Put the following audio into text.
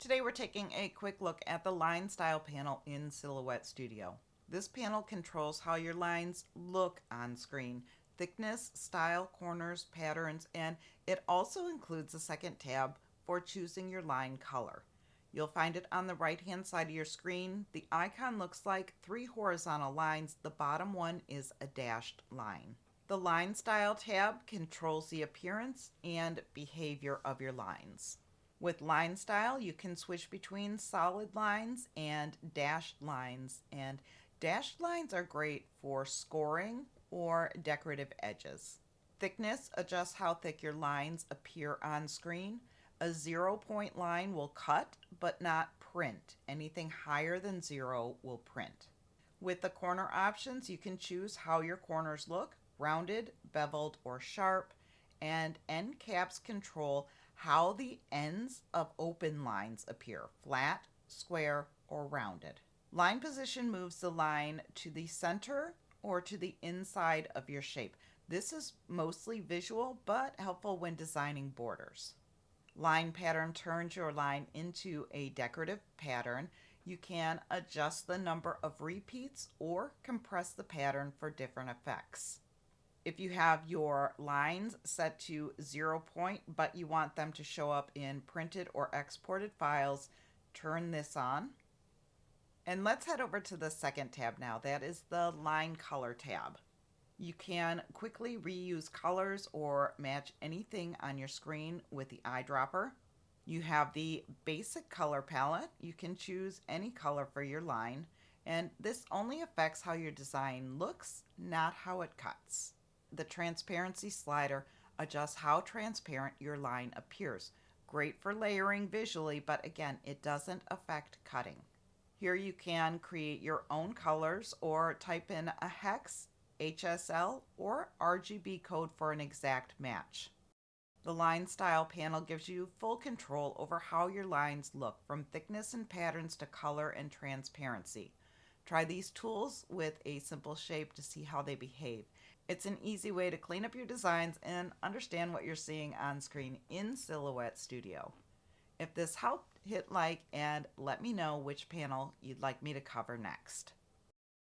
Today we're taking a quick look at the line style panel in Silhouette Studio. This panel controls how your lines look on screen, thickness, style, corners, patterns, and it also includes a second tab for choosing your line color. You'll find it on the right hand side of your screen. The icon looks like three horizontal lines. The bottom one is a dashed line. The Line Style tab controls the appearance and behavior of your lines. With Line Style, you can switch between solid lines and dashed lines, and dashed lines are great for scoring or decorative edges. Thickness adjusts how thick your lines appear on screen. A 0 point line will cut but not print. Anything higher than 0 will print. With the corner options, you can choose how your corners look, rounded, beveled, or sharp, and end caps control how the ends of open lines appear, flat, square, or rounded. Line position moves the line to the center or to the inside of your shape. This is mostly visual but helpful when designing borders. Line pattern turns your line into a decorative pattern. You can adjust the number of repeats or compress the pattern for different effects. If you have your lines set to 0 point, but you want them to show up in printed or exported files, turn this on. And let's head over to the second tab now. That is the Line Color tab. You can quickly reuse colors or match anything on your screen with the eyedropper. You have the basic color palette. You can choose any color for your line, and this only affects how your design looks, not how it cuts. The transparency slider adjusts how transparent your line appears. Great for layering visually, but again, it doesn't affect cutting. Here you can create your own colors or type in a hex, HSL, or RGB code for an exact match. The Line Style panel gives you full control over how your lines look, from thickness and patterns to color and transparency. Try these tools with a simple shape to see how they behave. It's an easy way to clean up your designs and understand what you're seeing on screen in Silhouette Studio. If this helped, hit like and let me know which panel you'd like me to cover next.